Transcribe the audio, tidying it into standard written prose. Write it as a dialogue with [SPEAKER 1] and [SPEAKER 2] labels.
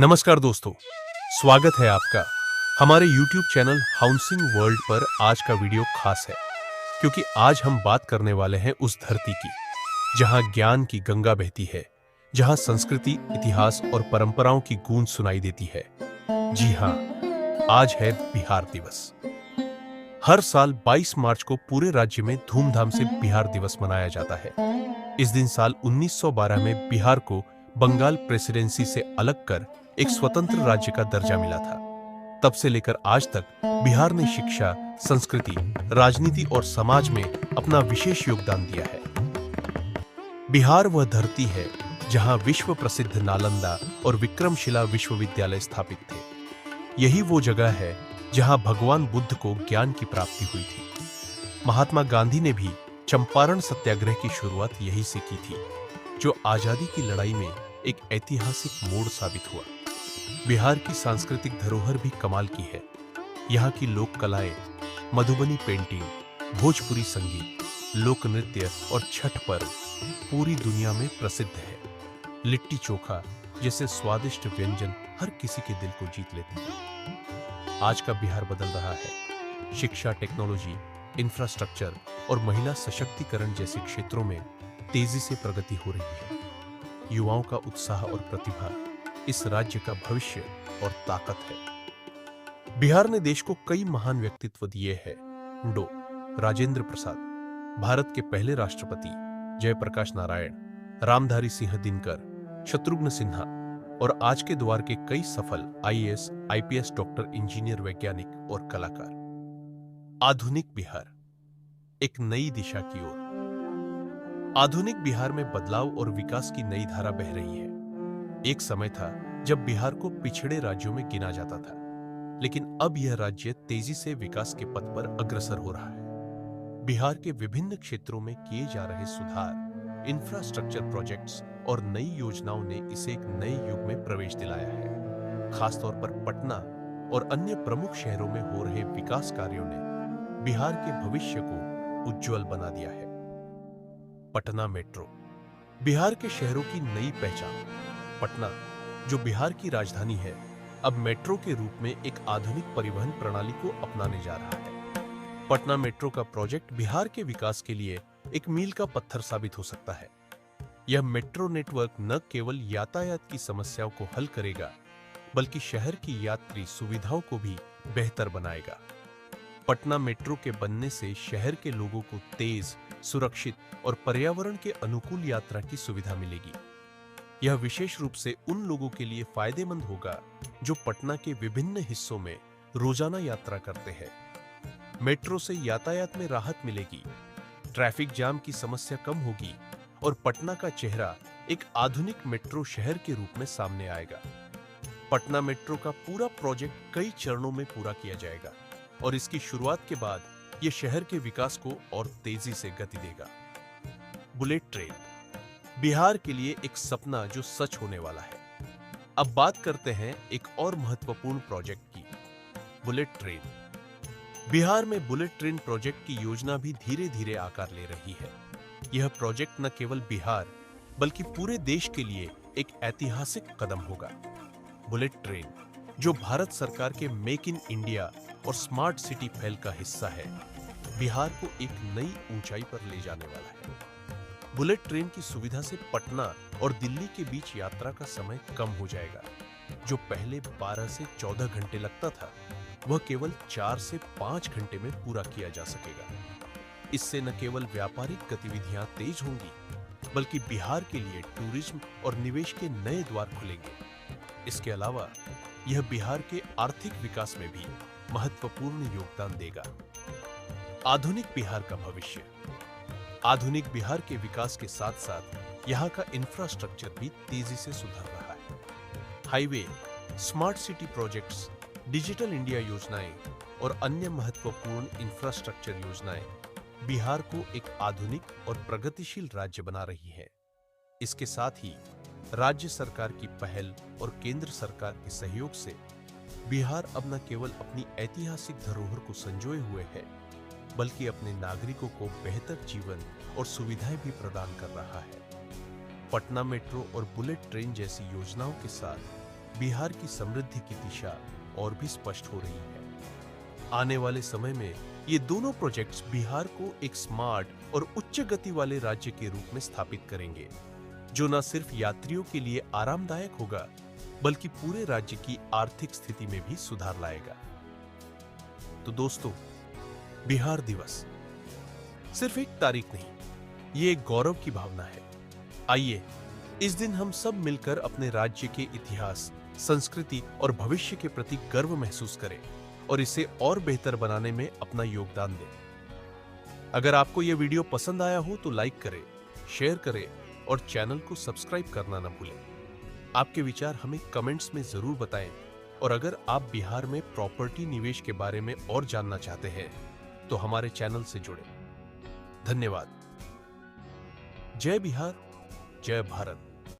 [SPEAKER 1] नमस्कार दोस्तों, स्वागत है आपका हमारे YouTube चैनल हाउसिंग वर्ल्ड पर। आज का वीडियो खास है क्योंकि आज हम बात करने वाले हैं उस धरती की जहां ज्ञान की गंगा बहती है, जहां संस्कृति, इतिहास और परंपराओं की गूंज सुनाई देती है। जी हां, आज है बिहार दिवस। हर साल 22 मार्च को पूरे राज्य में धूमधाम से बिहार दिवस मनाया जाता है। इस दिन साल 1912 में बिहार को बंगाल प्रेसिडेंसी से अलग कर एक स्वतंत्र राज्य का दर्जा मिला था। तब से लेकर आज तक बिहार ने शिक्षा, संस्कृति, राजनीति और समाज में अपना विशेष योगदान दिया है। बिहार वह धरती है जहां विश्व प्रसिद्ध नालंदा और विक्रमशिला विश्वविद्यालय स्थापित थे। यही वो जगह है जहां भगवान बुद्ध को ज्ञान की प्राप्ति हुई थी। महात्मा गांधी ने भी चंपारण सत्याग्रह की शुरुआत यहीं से की थी, जो आजादी की लड़ाई में एक ऐतिहासिक मोड़ साबित हुआ। बिहार की सांस्कृतिक धरोहर भी कमाल की है। यहाँ की लोक कलाएं, मधुबनी पेंटिंग, भोजपुरी संगीत, लोक नृत्य और छठ पर्व पूरी दुनिया में प्रसिद्ध है। लिट्टी चोखा जैसे स्वादिष्ट व्यंजन हर किसी के दिल को जीत लेते हैं। आज का बिहार बदल रहा है। शिक्षा, टेक्नोलॉजी, इंफ्रास्ट्रक्चर और महिला सशक्तिकरण जैसे क्षेत्रों में तेजी से प्रगति हो रही है। युवाओं का उत्साह और प्रतिभा इस राज्य का भविष्य और ताकत है। बिहार ने देश को कई महान व्यक्तित्व दिए हैं। डॉ. राजेंद्र प्रसाद, भारत के पहले राष्ट्रपति, जयप्रकाश नारायण, रामधारी सिंह दिनकर, शत्रुघ्न सिन्हा और आज के द्वार के कई सफल आईएएस, आईपीएस, डॉक्टर, इंजीनियर, वैज्ञानिक और कलाकार। आधुनिक बिहार, एक नई दिशा की ओर। आधुनिक बिहार में बदलाव और विकास की नई धारा बह रही है। एक समय था जब बिहार को पिछड़े राज्यों में गिना जाता था, लेकिन अब यह राज्य तेजी से विकास के पथ पर अग्रसर हो रहा है। बिहार के विभिन्न क्षेत्रों में किए जा रहे सुधार, इंफ्रास्ट्रक्चर प्रोजेक्ट्स और नई योजनाओं ने इसे एक नए युग में प्रवेश दिलाया है। खासतौर पर पटना और अन्य प्रमुख शहरों में हो रहे विकास कार्यों ने बिहार के भविष्य को उज्जवल बना दिया है। पटना मेट्रो, बिहार के शहरों की नई पहचान। पटना, जो बिहार की राजधानी है, अब मेट्रो के रूप में एक आधुनिक परिवहन प्रणाली को अपनाने जा रहा है। पटना मेट्रो का प्रोजेक्ट बिहार के विकास के लिए एक मील का पत्थर साबित हो सकता है। यह मेट्रो नेटवर्क न केवल यातायात की समस्याओं को हल करेगा, बल्कि शहर की यात्री सुविधाओं को भी बेहतर बनाएगा। पटना मेट्रो के बनने से शहर के लोगों को तेज, सुरक्षित और पर्यावरण के अनुकूल यात्रा की सुविधा मिलेगी। यह विशेष रूप से उन लोगों के लिए फायदेमंद होगा जो पटना के विभिन्न हिस्सों में रोजाना यात्रा करते हैं। मेट्रो से यातायात में राहत मिलेगी, ट्रैफिक जाम की समस्या कम होगी और पटना का चेहरा एक आधुनिक मेट्रो शहर के रूप में सामने आएगा। पटना मेट्रो का पूरा प्रोजेक्ट कई चरणों में पूरा किया जाएगा और इसकी शुरुआत के बाद यह शहर के विकास को और तेजी से गति देगा। बुलेट ट्रेन, बिहार के लिए एक सपना जो सच होने वाला है। अब बात करते हैं एक और महत्वपूर्ण प्रोजेक्ट की, बुलेट ट्रेन। बिहार में बुलेट ट्रेन प्रोजेक्ट की योजना भी धीरे धीरे आकार ले रही है। यह प्रोजेक्ट न केवल बिहार बल्कि पूरे देश के लिए एक ऐतिहासिक कदम होगा। बुलेट ट्रेन, जो भारत सरकार के मेक इन इंडिया और स्मार्ट सिटी पहल का हिस्सा है, बिहार को एक नई ऊंचाई पर ले जाने वाला है। बुलेट ट्रेन की सुविधा से पटना और दिल्ली के बीच यात्रा का समय कम हो जाएगा। जो पहले 12 से 14 घंटे लगता था, वह केवल 4 से 5 घंटे में पूरा किया जा सकेगा। इससे न केवल व्यापारिक गतिविधियां तेज होंगी, बल्कि बिहार के लिए टूरिज्म और निवेश के नए द्वार खुलेंगे। इसके अलावा यह बिहार के आर्थिक विकास में भी महत्वपूर्ण योगदान देगा। आधुनिक बिहार का भविष्य, आधुनिक बिहार के विकास के साथ साथ यहाँ का इंफ्रास्ट्रक्चर भी तेजी से सुधर रहा है। Highway, smart city projects, digital India योजनाएं और अन्य महत्वपूर्ण इंफ्रास्ट्रक्चर योजनाएं बिहार को एक आधुनिक और प्रगतिशील राज्य बना रही है। इसके साथ ही राज्य सरकार की पहल और केंद्र सरकार के सहयोग से बिहार अब न केवल अपनी ऐतिहासिक धरोहर को संजोए हुए है, बल्कि अपने नागरिकों को बेहतर जीवन और सुविधाएं भी प्रदान कर रहा है। पटना मेट्रो और बुलेट ट्रेन जैसी योजनाओं के साथ बिहार की समृद्धि की दिशा और भी स्पष्ट हो रही है। आने वाले समय में ये दोनों प्रोजेक्ट्स बिहार को एक स्मार्ट और उच्च गति वाले राज्य के रूप में स्थापित करेंगे, जो न सिर्फ यात्रियों के लिए आरामदायक होगा, बल्कि पूरे राज्य की आर्थिक स्थिति में भी सुधार लाएगा। तो दोस्तों, बिहार दिवस सिर्फ एक तारीख नहीं, ये एक गौरव की भावना है। आइए इस दिन हम सब मिलकर अपने राज्य के इतिहास, संस्कृति और भविष्य के प्रति गर्व महसूस करें और इसे और बेहतर बनाने में अपना योगदान दें। अगर आपको यह वीडियो पसंद आया हो तो लाइक करें, शेयर करें और चैनल को सब्सक्राइब करना न भूलें। आपके विचार हमें कमेंट्स में जरूर बताएं और अगर आप बिहार में प्रॉपर्टी निवेश के बारे में और जानना चाहते हैं तो हमारे चैनल से जुड़ें। धन्यवाद। जय बिहार, जय भारत।